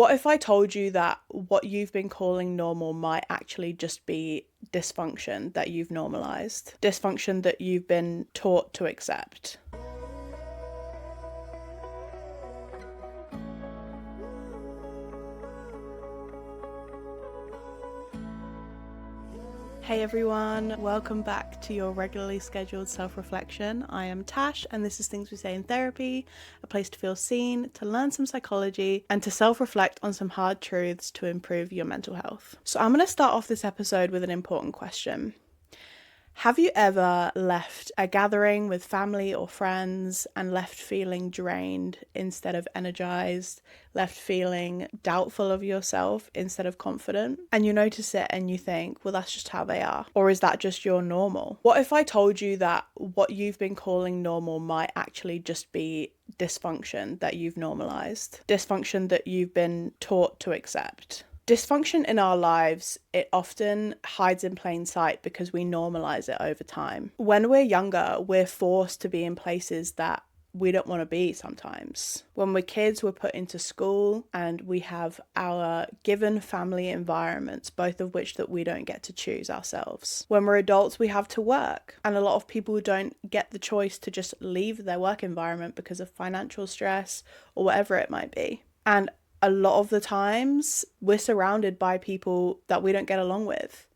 What if I told you that what you've been calling normal might actually just be dysfunction that you've normalised? Dysfunction that you've been taught to accept? Hey everyone, welcome back to your regularly scheduled self-reflection. I am Tash and this is Things We Say in Therapy, a place to feel seen, to learn some psychology, and to self-reflect on some hard truths to improve your mental health. So I'm going to start off this episode with an important question. Have you ever left a gathering with family or friends and left feeling drained instead of energized, left feeling doubtful of yourself instead of confident? And you notice it and you think, well, that's just how they are. Or is that just your normal? What if I told you that what you've been calling normal might actually just be dysfunction that you've normalized? Dysfunction that you've been taught to accept? Dysfunction in our lives, it often hides in plain sight because we normalize it over time. When we're younger, we're forced to be in places that we don't want to be sometimes. When we're kids, we're put into school and we have our given family environments, both of which that we don't get to choose ourselves. When we're adults, we have to work, and a lot of people don't get the choice to just leave their work environment because of financial stress or whatever it might be. And a lot of the times we're surrounded by people that we don't get along with,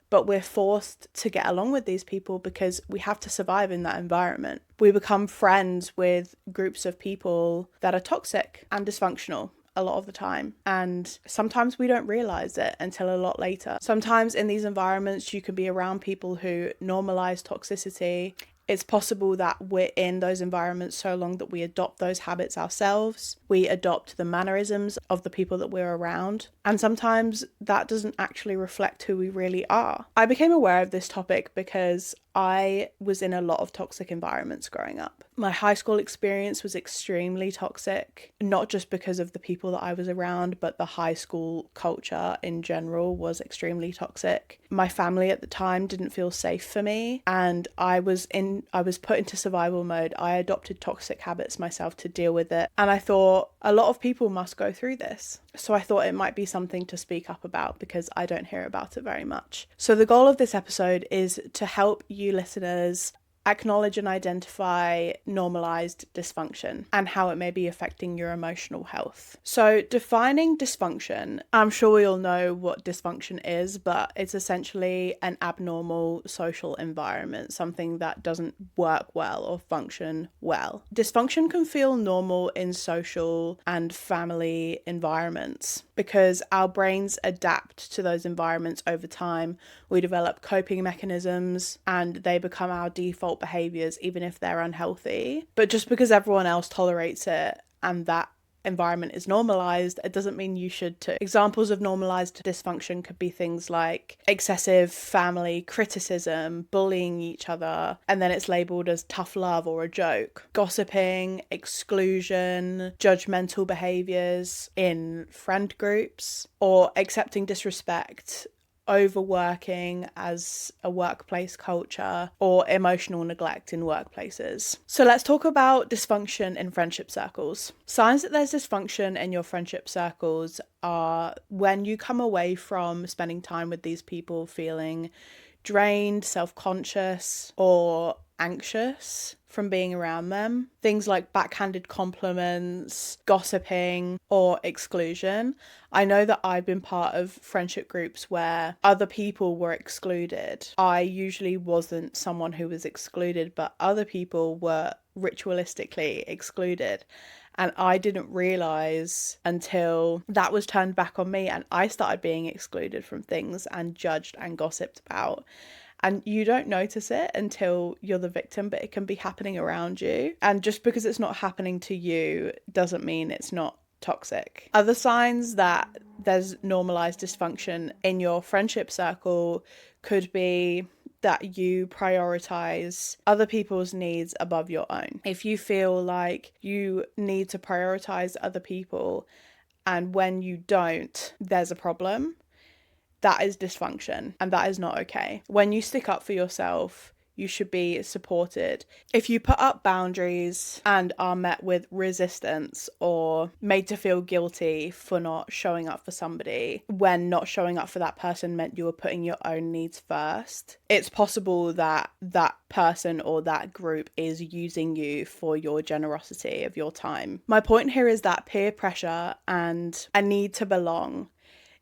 but we're forced to get along with these people because we have to survive in that environment. We become friends with groups of people that are toxic and dysfunctional a lot of the time, and sometimes we don't realize it until a lot later. Sometimes in these environments you can be around people who normalize toxicity. It's possible that we're in those environments so long that we adopt those habits ourselves. We adopt the mannerisms of the people that we're around. And sometimes that doesn't actually reflect who we really are. I became aware of this topic because I was in a lot of toxic environments growing up. My high school experience was extremely toxic, not just because of the people that I was around, but the high school culture in general was extremely toxic. My family at the time didn't feel safe for me, and I was put into survival mode. I adopted toxic habits myself to deal with it, and I thought a lot of people must go through this. So I thought it might be something to speak up about because I don't hear about it very much. So the goal of this episode is to help you listeners acknowledge and identify normalised dysfunction and how it may be affecting your emotional health. So defining dysfunction, I'm sure we all know what dysfunction is, but it's essentially an abnormal social environment, something that doesn't work well or function well. Dysfunction can feel normal in social and family environments because our brains adapt to those environments over time. We develop coping mechanisms and they become our default behaviours even if they're unhealthy. But just because everyone else tolerates it and that environment is normalised, it doesn't mean you should too. Examples of normalised dysfunction could be things like excessive family criticism, bullying each other, and then it's labelled as tough love or a joke. Gossiping, exclusion, judgmental behaviours in friend groups, or accepting disrespect, overworking as a workplace culture, or emotional neglect in workplaces. So let's talk about dysfunction in friendship circles. Signs that there's dysfunction in your friendship circles are when you come away from spending time with these people feeling drained, self-conscious, or anxious from being around them. Things like backhanded compliments, gossiping, or exclusion. I know that I've been part of friendship groups where other people were excluded. I usually wasn't someone who was excluded, but other people were ritualistically excluded. And I didn't realise until that was turned back on me and I started being excluded from things and judged and gossiped about. And you don't notice it until you're the victim, but it can be happening around you. And just because it's not happening to you doesn't mean it's not toxic. Other signs that there's normalised dysfunction in your friendship circle could be that you prioritize other people's needs above your own. If you feel like you need to prioritize other people and when you don't, there's a problem, that is dysfunction and that is not okay. When you stick up for yourself, You should be supported. If you put up boundaries and are met with resistance or made to feel guilty for not showing up for somebody when not showing up for that person meant you were putting your own needs first, it's possible that that person or that group is using you for your generosity of your time. My point here is that peer pressure and a need to belong,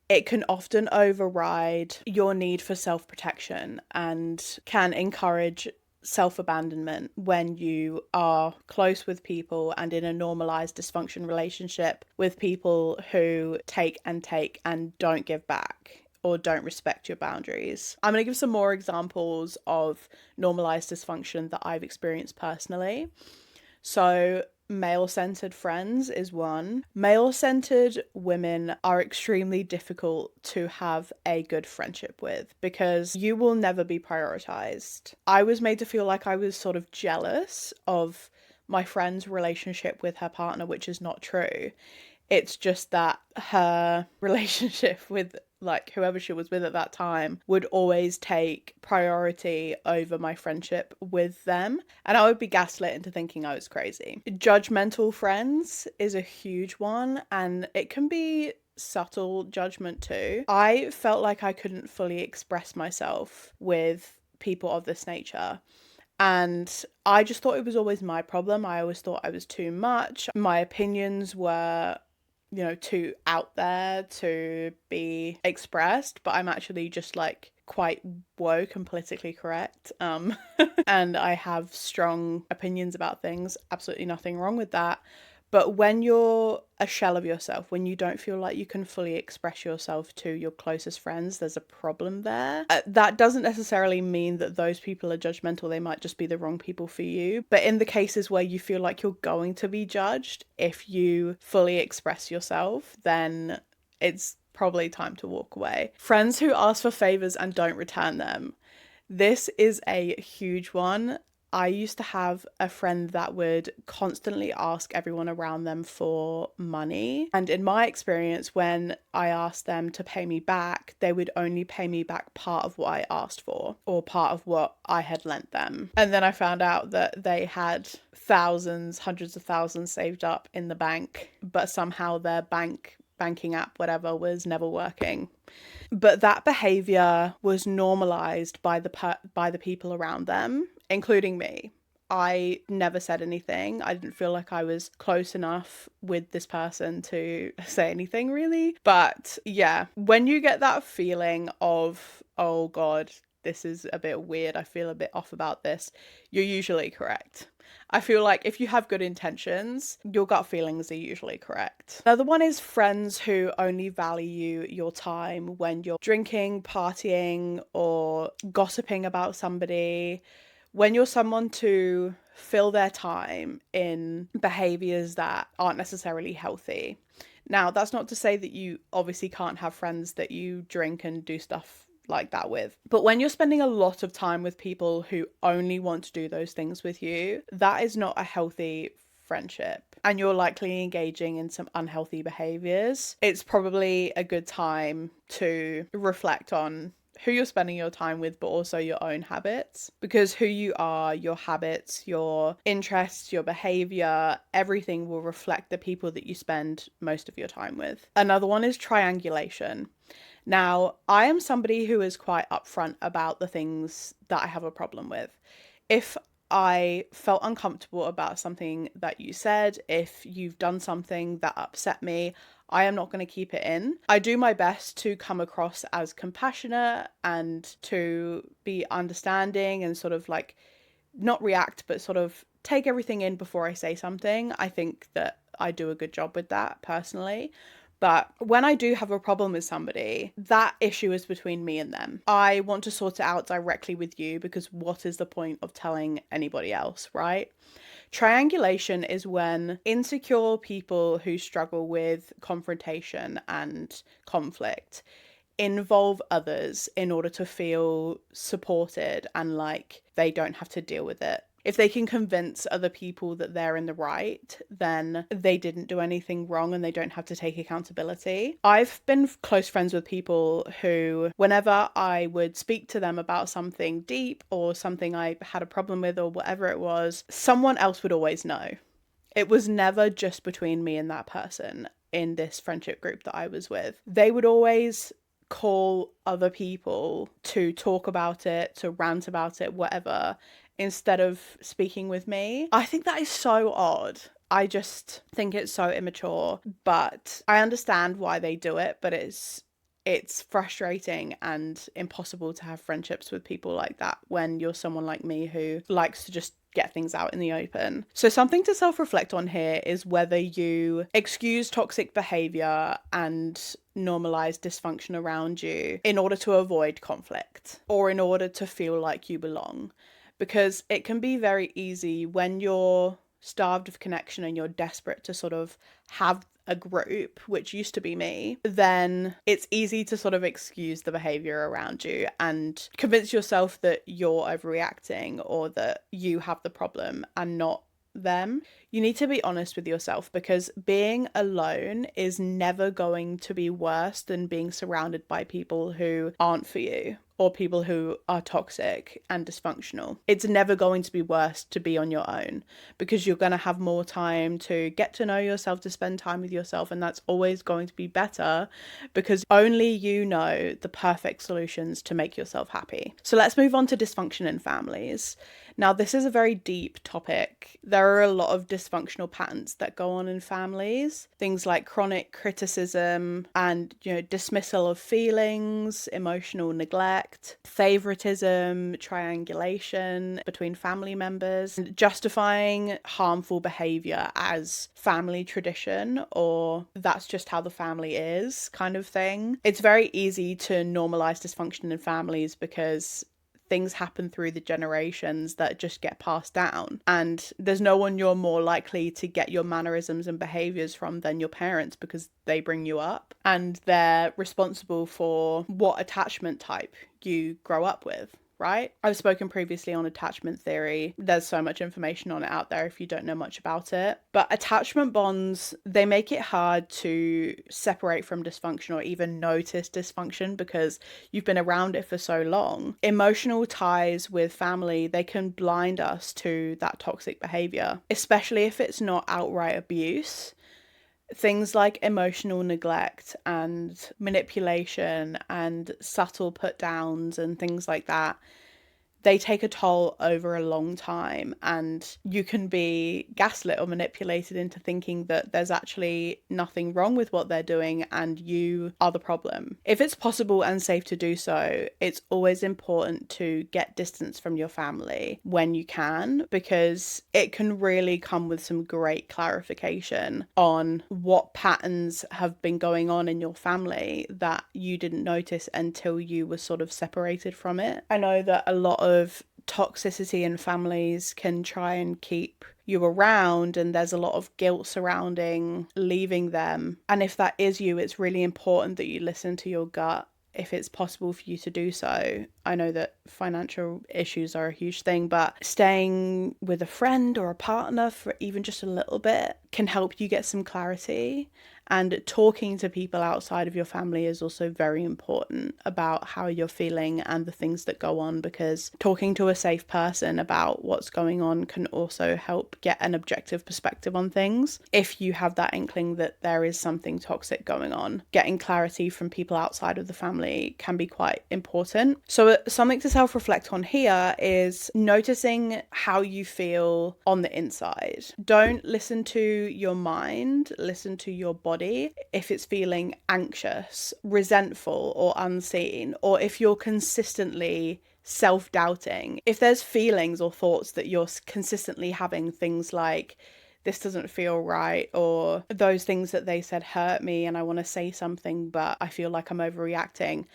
it can often override your need for self-protection and can encourage self-abandonment when you are close with people and in a normalised dysfunction relationship with people who take and don't give back or don't respect your boundaries. I'm going to give some more examples of normalised dysfunction that I've experienced personally. So male-centered friends is one. Male-centered women are extremely difficult to have a good friendship with because you will never be prioritized. I was made to feel like I was sort of jealous of my friend's relationship with her partner, which is not true. It's just that her relationship with like whoever she was with at that time would always take priority over my friendship with them, and I would be gaslit into thinking I was crazy. Judgmental friends is a huge one, and it can be subtle judgment too. I felt like I couldn't fully express myself with people of this nature. And I just thought it was always my problem. I always thought I was too much. My opinions were, too out there to be expressed, but I'm actually just like quite woke and politically correct. And I have strong opinions about things. Absolutely nothing wrong with that. But when you're a shell of yourself, when you don't feel like you can fully express yourself to your closest friends, there's a problem there. That doesn't necessarily mean that those people are judgmental. They might just be the wrong people for you. But in the cases where you feel like you're going to be judged if you fully express yourself, then it's probably time to walk away. Friends who ask for favors and don't return them. This is a huge one. I used to have a friend that would constantly ask everyone around them for money. And in my experience, when I asked them to pay me back, they would only pay me back part of what I asked for or part of what I had lent them. And then I found out that they had thousands, hundreds of thousands saved up in the bank, but somehow their banking app, whatever, was never working. But that behavior was normalized by the people around them, including me. I never said anything. I didn't feel like I was close enough with this person to say anything really. But yeah, when you get that feeling of, oh God, this is a bit weird, I feel a bit off about this, you're usually correct. I feel like if you have good intentions, your gut feelings are usually correct. Another one is friends who only value your time when you're drinking, partying, or gossiping about somebody. When you're someone to fill their time in behaviours that aren't necessarily healthy. Now, that's not to say that you obviously can't have friends that you drink and do stuff like that with. But when you're spending a lot of time with people who only want to do those things with you, that is not a healthy friendship. And you're likely engaging in some unhealthy behaviours. It's probably a good time to reflect on who you're spending your time with, but also your own habits, because who you are, your habits, your interests, your behavior, everything will reflect the people that you spend most of your time with. Another one is triangulation. Now, I am somebody who is quite upfront about the things that I have a problem with. If I felt uncomfortable about something that you said, if you've done something that upset me, I am not going to keep it in. I do my best to come across as compassionate and to be understanding and sort of like not react, but sort of take everything in before I say something. I think that I do a good job with that personally. But when I do have a problem with somebody, that issue is between me and them. I want to sort it out directly with you because what is the point of telling anybody else, right? Triangulation is when insecure people who struggle with confrontation and conflict involve others in order to feel supported and like they don't have to deal with it If they can convince other people that they're in the right, then they didn't do anything wrong and they don't have to take accountability. I've been close friends with people who, whenever I would speak to them about something deep or something I had a problem with or whatever it was, someone else would always know. It was never just between me and that person in this friendship group that I was with. They would always call other people to talk about it, to rant about it, whatever, instead of speaking with me. I think that is so odd. I just think it's so immature, but I understand why they do it, but it's frustrating and impossible to have friendships with people like that when you're someone like me who likes to just get things out in the open. So something to self-reflect on here is whether you excuse toxic behaviour and normalize dysfunction around you in order to avoid conflict or in order to feel like you belong. Because it can be very easy when you're starved of connection and you're desperate to sort of have a group, which used to be me, then it's easy to sort of excuse the behavior around you and convince yourself that you're overreacting or that you have the problem and not them. You need to be honest with yourself, because being alone is never going to be worse than being surrounded by people who aren't for you or people who are toxic and dysfunctional. It's never going to be worse to be on your own, because you're going to have more time to get to know yourself, to spend time with yourself, and that's always going to be better because only you know the perfect solutions to make yourself happy. So let's move on to dysfunction in families. Now, this is a very deep topic. There are a lot of dysfunctional patterns that go on in families. Things like chronic criticism and, dismissal of feelings, emotional neglect, favoritism, triangulation between family members, and justifying harmful behavior as family tradition or that's just how the family is kind of thing. It's very easy to normalize dysfunction in families because things happen through the generations that just get passed down, and there's no one you're more likely to get your mannerisms and behaviors from than your parents, because they bring you up and they're responsible for what attachment type you grow up with. Right? I've spoken previously on attachment theory. There's so much information on it out there if you don't know much about it. But attachment bonds, they make it hard to separate from dysfunction or even notice dysfunction because you've been around it for so long. Emotional ties with family, they can blind us to that toxic behavior, especially if it's not outright abuse. Things like emotional neglect and manipulation and subtle put downs and things like that, they take a toll over a long time, and you can be gaslit or manipulated into thinking that there's actually nothing wrong with what they're doing and you are the problem. If it's possible and safe to do so, it's always important to get distance from your family when you can, because it can really come with some great clarification on what patterns have been going on in your family that you didn't notice until you were sort of separated from it. I know that a lot of toxicity in families can try and keep you around, and there's a lot of guilt surrounding leaving them. And if that is you, it's really important that you listen to your gut if it's possible for you to do so. I know that financial issues are a huge thing, but staying with a friend or a partner for even just a little bit can help you get some clarity. And talking to people outside of your family is also very important about how you're feeling and the things that go on, because talking to a safe person about what's going on can also help get an objective perspective on things. If you have that inkling that there is something toxic going on, getting clarity from people outside of the family can be quite important. So something to self-reflect on here is noticing how you feel on the inside. Don't listen to your mind, listen to your body. If it's feeling anxious, resentful, or unseen, or if you're consistently self-doubting, if there's feelings or thoughts that you're consistently having, things like, this doesn't feel right, or those things that they said hurt me and I want to say something, but I feel like I'm overreacting,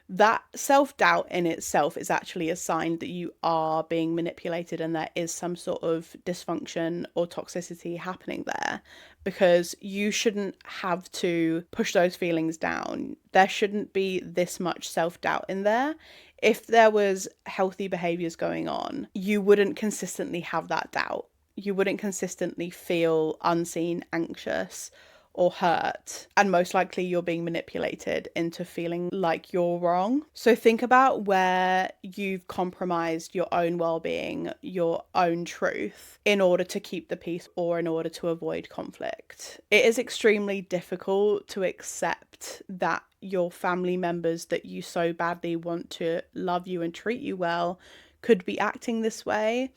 that self-doubt in itself is actually a sign that you are being manipulated and there is some sort of dysfunction or toxicity happening there, because you shouldn't have to push those feelings down. There shouldn't be this much self-doubt in there. If there was healthy behaviours going on, you wouldn't consistently have that doubt. You wouldn't consistently feel unseen, anxious, or hurt, and most likely you're being manipulated into feeling like you're wrong. So think about where you've compromised your own well-being, your own truth, in order to keep the peace or in order to avoid conflict. It is extremely difficult to accept that your family members that you so badly want to love you and treat you well could be acting this way.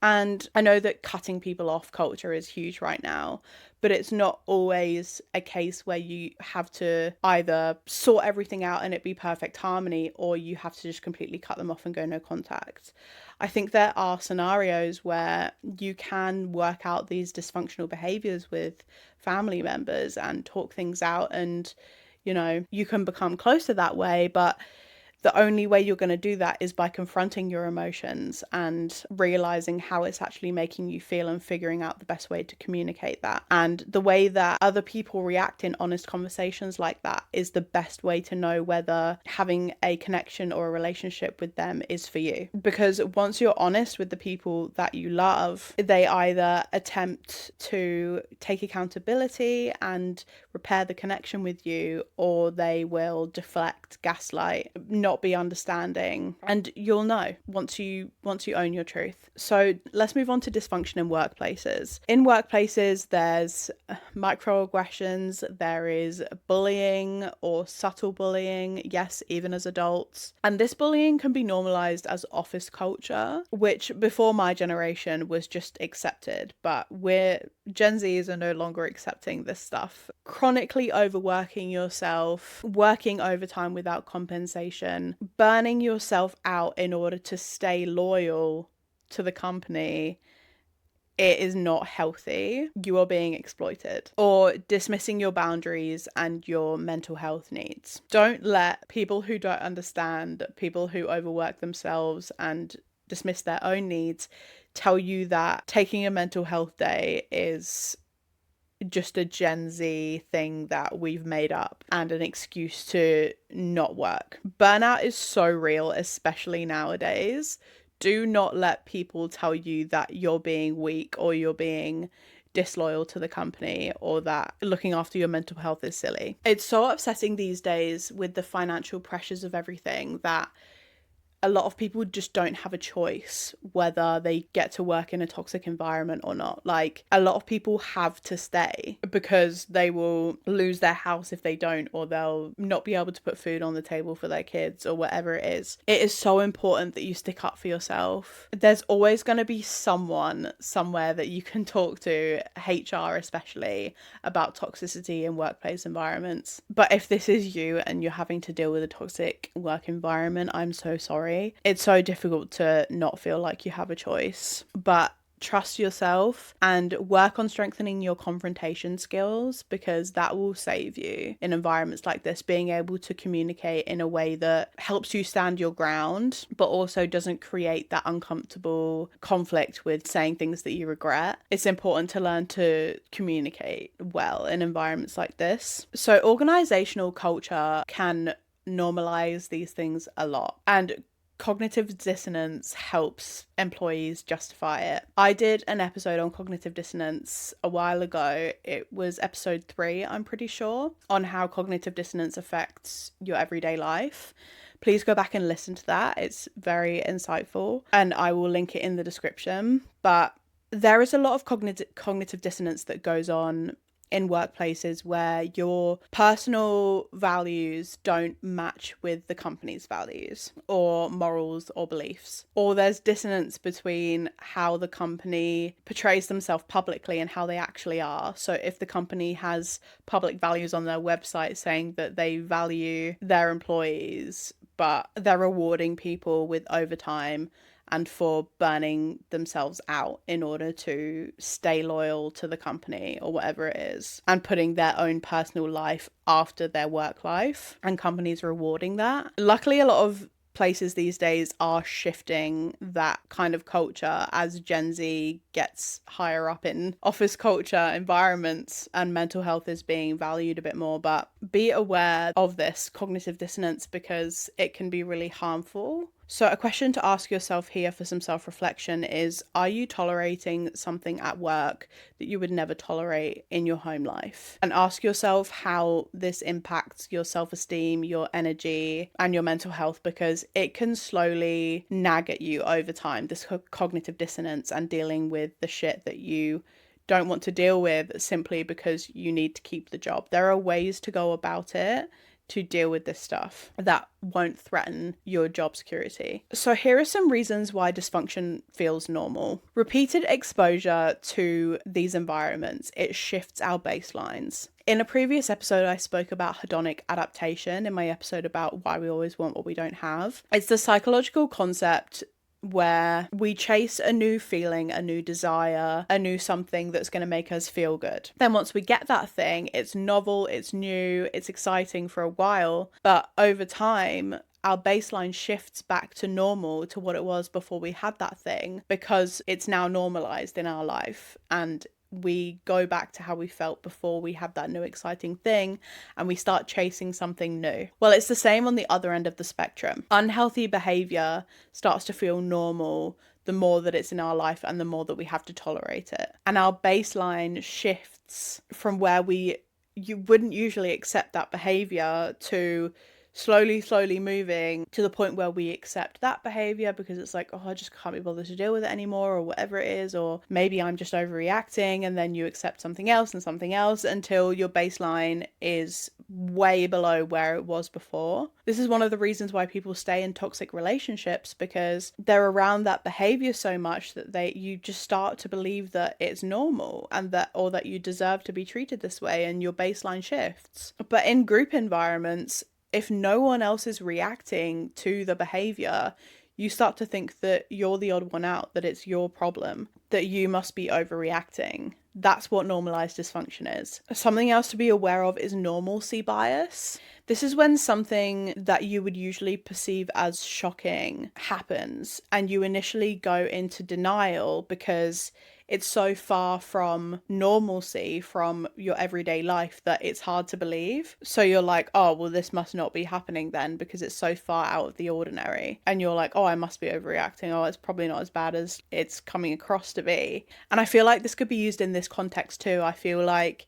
And I know that cutting people off culture is huge right now, but it's not always a case where you have to either sort everything out and it be perfect harmony, or you have to just completely cut them off and go no contact. I think there are scenarios where you can work out these dysfunctional behaviours with family members and talk things out, and, you know, you can become closer that way, but the only way you're going to do that is by confronting your emotions and realizing how it's actually making you feel and figuring out the best way to communicate that. And the way that other people react in honest conversations like that is the best way to know whether having a connection or a relationship with them is for you. Because once you're honest with the people that you love, they either attempt to take accountability and repair the connection with you, or they will deflect, gaslight, not be understanding, and you'll know once you own your truth. So let's move on to dysfunction in workplaces. In workplaces, there's microaggressions, there is bullying or subtle bullying, yes, even as adults. And this bullying can be normalized as office culture, which before my generation was just accepted, but Gen Zs are no longer accepting this stuff. Chronically overworking yourself, working overtime without compensation, burning yourself out in order to stay loyal to the company, it is not healthy. You are being exploited. Or dismissing your boundaries and your mental health needs. Don't let people who don't understand, people who overwork themselves and dismiss their own needs, tell you that taking a mental health day is just a Gen Z thing that we've made up and an excuse to not work. Burnout is so real, especially nowadays. Do not let people tell you that you're being weak or you're being disloyal to the company or that looking after your mental health is silly. It's so upsetting these days with the financial pressures of everything that a lot of people just don't have a choice whether they get to work in a toxic environment or not. Like, a lot of people have to stay because they will lose their house if they don't, or they'll not be able to put food on the table for their kids or whatever it is. It is so important that you stick up for yourself. There's always going to be someone somewhere that you can talk to, HR especially, about toxicity in workplace environments. But if this is you and you're having to deal with a toxic work environment, I'm so sorry. It's so difficult to not feel like you have a choice, but trust yourself and work on strengthening your confrontation skills, because that will save you in environments like this. Being able to communicate in a way that helps you stand your ground, but also doesn't create that uncomfortable conflict with saying things that you regret. It's important to learn to communicate well in environments like this. So organizational culture can normalize these things a lot, and cognitive dissonance helps employees justify it. I did an episode on cognitive dissonance a while ago. It was episode 3, I'm pretty sure, on how cognitive dissonance affects your everyday life. Please go back and listen to that. It's very insightful, and I will link it in the description. But there is a lot of cognitive dissonance that goes on in workplaces where your personal values don't match with the company's values or morals or beliefs, or there's dissonance between how the company portrays themselves publicly and how they actually are. So if the company has public values on their website saying that they value their employees, but they're rewarding people with overtime and for burning themselves out in order to stay loyal to the company or whatever it is, and putting their own personal life after their work life, and companies rewarding that. Luckily, a lot of places these days are shifting that kind of culture as Gen Z gets higher up in office culture environments and mental health is being valued a bit more. But be aware of this cognitive dissonance because it can be really harmful. So a question to ask yourself here for some self-reflection is, are you tolerating something at work that you would never tolerate in your home life? And ask yourself how this impacts your self-esteem, your energy, and your mental health, because it can slowly nag at you over time, this cognitive dissonance and dealing with the shit that you don't want to deal with simply because you need to keep the job. There are ways to go about it to deal with this stuff that won't threaten your job security. So here are some reasons why dysfunction feels normal. Repeated exposure to these environments, it shifts our baselines. In a previous episode, I spoke about hedonic adaptation in my episode about why we always want what we don't have. It's the psychological concept where we chase a new feeling, a new desire, a new something that's going to make us feel good. Then once we get that thing, it's novel, it's new, it's exciting for a while, but over time, our baseline shifts back to normal, to what it was before we had that thing, because it's now normalised in our life, and we go back to how we felt before we had that new exciting thing, and we start chasing something new. Well, it's the same on the other end of the spectrum. Unhealthy behaviour starts to feel normal the more that it's in our life and the more that we have to tolerate it. And our baseline shifts from where you wouldn't usually accept that behaviour to slowly moving to the point where we accept that behavior because it's like, oh, I just can't be bothered to deal with it anymore, or whatever it is, or maybe I'm just overreacting, and then you accept something else until your baseline is way below where it was before. This is one of the reasons why people stay in toxic relationships, because they're around that behavior so much that you just start to believe that it's normal and that you deserve to be treated this way, and your baseline shifts. But in group environments, if no one else is reacting to the behavior, you start to think that you're the odd one out, that it's your problem, that you must be overreacting. That's what normalised dysfunction is. Something else to be aware of is normalcy bias. This is when something that you would usually perceive as shocking happens, and you initially go into denial because it's so far from normalcy, from your everyday life, that it's hard to believe. So you're like, oh, well, this must not be happening then because it's so far out of the ordinary. And you're like, oh, I must be overreacting. Oh, it's probably not as bad as it's coming across to be. And I feel like this could be used in this context too. I feel like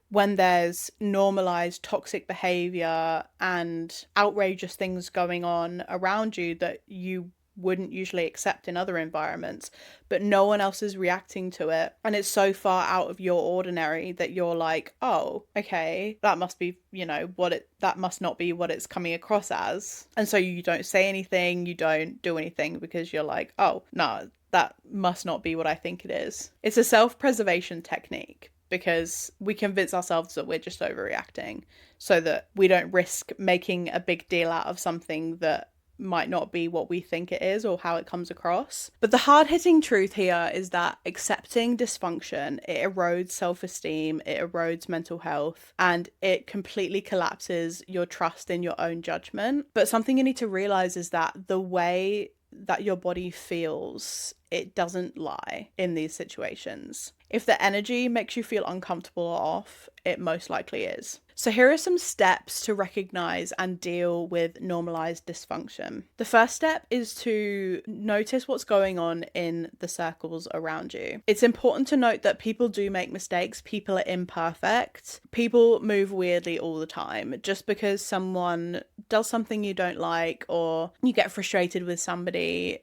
when there's normalized toxic behavior and outrageous things going on around you that you wouldn't usually accept in other environments, but no one else is reacting to it, and it's so far out of your ordinary that you're like, oh, okay, that must be, that must not be what it's coming across as. And so you don't say anything, you don't do anything, because you're like, oh, no, that must not be what I think it is. It's a self-preservation technique, because we convince ourselves that we're just overreacting so that we don't risk making a big deal out of something that might not be what we think it is or how it comes across. But the hard-hitting truth here is that accepting dysfunction, it erodes self-esteem, it erodes mental health, and it completely collapses your trust in your own judgment. But something you need to realize is that the way that your body feels, it doesn't lie in these situations. If the energy makes you feel uncomfortable or off, it most likely is. So here are some steps to recognize and deal with normalized dysfunction. The first step is to notice what's going on in the circles around you. It's important to note that people do make mistakes. People are imperfect. People move weirdly all the time. Just because someone does something you don't like, or you get frustrated with somebody,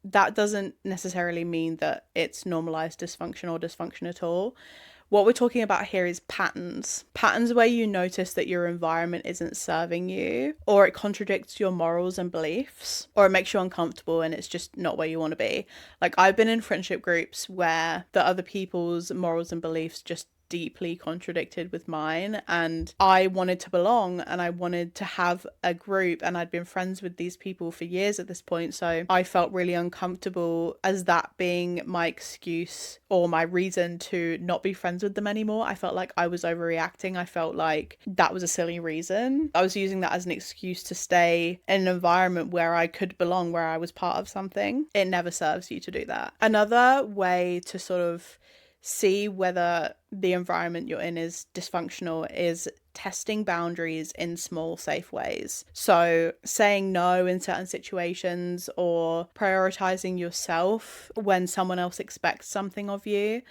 that doesn't necessarily mean that it's normalized dysfunction or dysfunction at all. What we're talking about here is patterns. Patterns where you notice that your environment isn't serving you, or it contradicts your morals and beliefs, or it makes you uncomfortable and it's just not where you want to be. Like, I've been in friendship groups where the other people's morals and beliefs just deeply contradicted with mine, and I wanted to belong and I wanted to have a group, and I'd been friends with these people for years at this point, so I felt really uncomfortable as that being my excuse or my reason to not be friends with them anymore. I felt like I was overreacting. I felt like that was a silly reason. I was using that as an excuse to stay in an environment where I could belong, where I was part of something. It never serves you to do that. Another way to sort of see whether the environment you're in is dysfunctional is testing boundaries in small, safe ways. So saying no in certain situations, or prioritizing yourself when someone else expects something of you.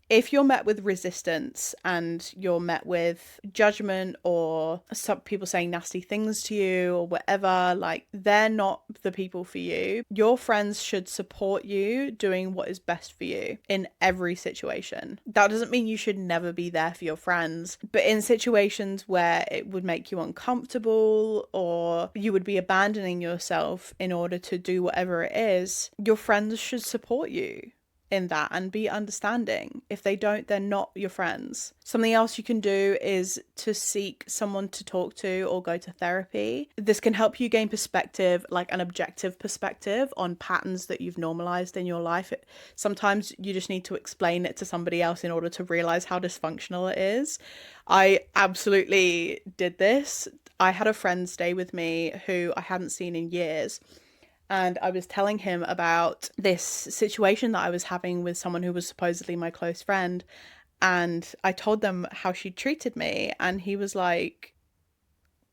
If you're met with resistance and you're met with judgment or some people saying nasty things to you or whatever, like, they're not the people for you. Your friends should support you doing what is best for you in every situation. That doesn't mean you should never be there for your friends, but in situations where it would make you uncomfortable or you would be abandoning yourself in order to do whatever it is, your friends should support you in that and be understanding. If they don't, they're not your friends. Something else you can do is to seek someone to talk to or go to therapy. This can help you gain perspective, like an objective perspective on patterns that you've normalized in your life. Sometimes you just need to explain it to somebody else in order to realize how dysfunctional it is. I absolutely did this. I had a friend stay with me who I hadn't seen in years, and I was telling him about this situation that I was having with someone who was supposedly my close friend. And I told them how she treated me. And he was like,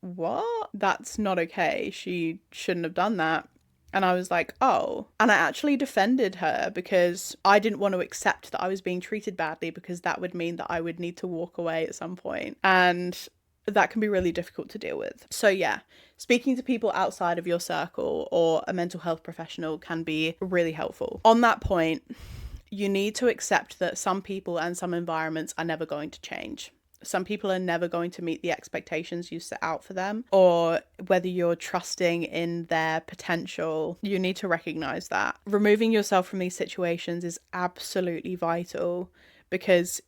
what? That's not okay. She shouldn't have done that. And I was like, oh. And I actually defended her because I didn't want to accept that I was being treated badly, because that would mean that I would need to walk away at some point. And that can be really difficult to deal with. So yeah, speaking to people outside of your circle or a mental health professional can be really helpful. On that point, you need to accept that some people and some environments are never going to change. Some people are never going to meet the expectations you set out for them, or whether you're trusting in their potential. You need to recognize that. Removing yourself from these situations is absolutely vital, because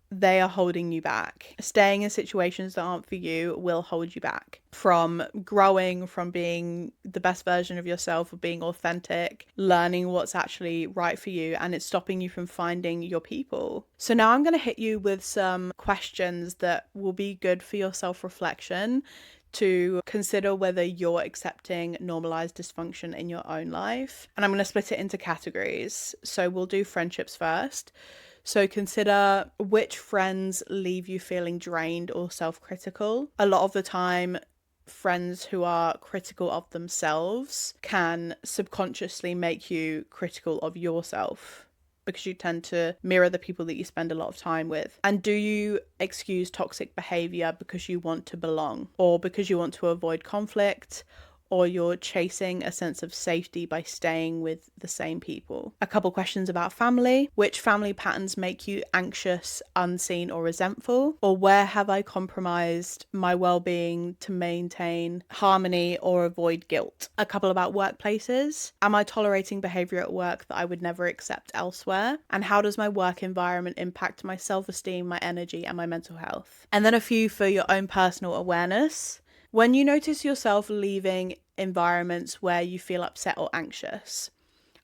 they are holding you back. Staying in situations that aren't for you will hold you back from growing, from being the best version of yourself, of being authentic, learning what's actually right for you, and it's stopping you from finding your people. So now I'm going to hit you with some questions that will be good for your self-reflection, to consider whether you're accepting normalized dysfunction in your own life. And I'm going to split it into categories. So we'll do friendships first. So consider which friends leave you feeling drained or self-critical. A lot of the time, friends who are critical of themselves can subconsciously make you critical of yourself, because you tend to mirror the people that you spend a lot of time with. And do you excuse toxic behaviour because you want to belong, or because you want to avoid conflict, or you're chasing a sense of safety by staying with the same people? A couple questions about family. Which family patterns make you anxious, unseen, or resentful? Or where have I compromised my well-being to maintain harmony or avoid guilt? A couple about workplaces. Am I tolerating behaviour at work that I would never accept elsewhere? And how does my work environment impact my self-esteem, my energy, and my mental health? And then a few for your own personal awareness. When you notice yourself leaving environments where you feel upset or anxious,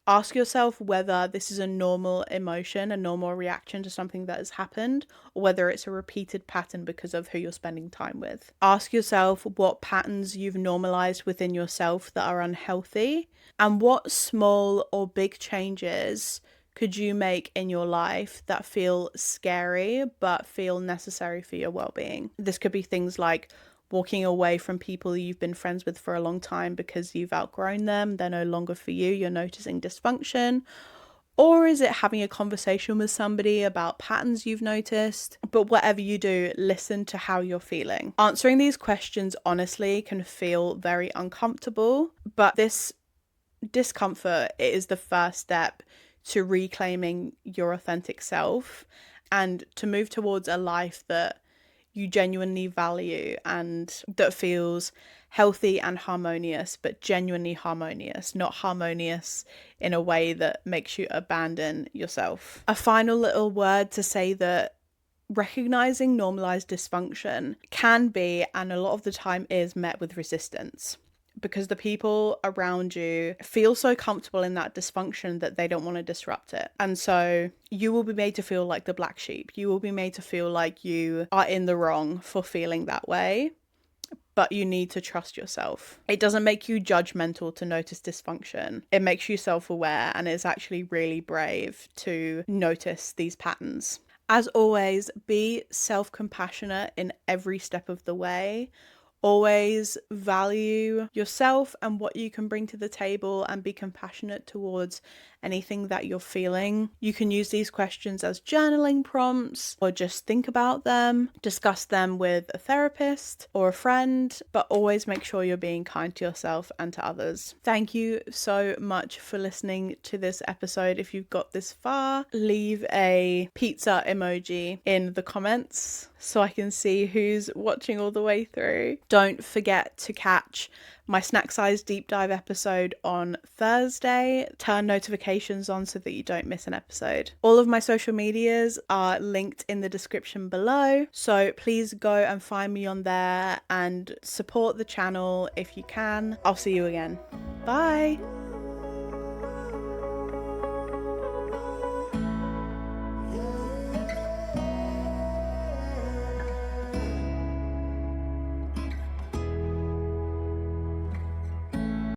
ask yourself whether this is a normal emotion, a normal reaction to something that has happened, or whether it's a repeated pattern because of who you're spending time with. Ask yourself what patterns you've normalized within yourself that are unhealthy, and what small or big changes could you make in your life that feel scary but feel necessary for your well-being. This could be things like walking away from people you've been friends with for a long time because you've outgrown them, they're no longer for you, you're noticing dysfunction. Or is it having a conversation with somebody about patterns you've noticed? But whatever you do, listen to how you're feeling. Answering these questions honestly can feel very uncomfortable, but this discomfort is the first step to reclaiming your authentic self and to move towards a life that you genuinely value and that feels healthy and harmonious, but genuinely harmonious, not harmonious in a way that makes you abandon yourself. A final little word to say that recognizing normalized dysfunction can be, and a lot of the time is, met with resistance, because the people around you feel so comfortable in that dysfunction that they don't want to disrupt it. And so you will be made to feel like the black sheep. You will be made to feel like you are in the wrong for feeling that way. But you need to trust yourself. It doesn't make you judgmental to notice dysfunction. It makes you self-aware, and it's actually really brave to notice these patterns. As always, be self-compassionate in every step of the way. Always value yourself and what you can bring to the table, and be compassionate towards anything that you're feeling. You can use these questions as journaling prompts, or just think about them, discuss them with a therapist or a friend, but always make sure you're being kind to yourself and to others. Thank you so much for listening to this episode. If you've got this far, leave a pizza emoji in the comments so I can see who's watching all the way through. Don't forget to catch my snack size deep dive episode on Thursday. Turn notifications on so that you don't miss an episode. All of my social medias are linked in the description below, so please go and find me on there and support the channel if you can. I'll see you again. Bye.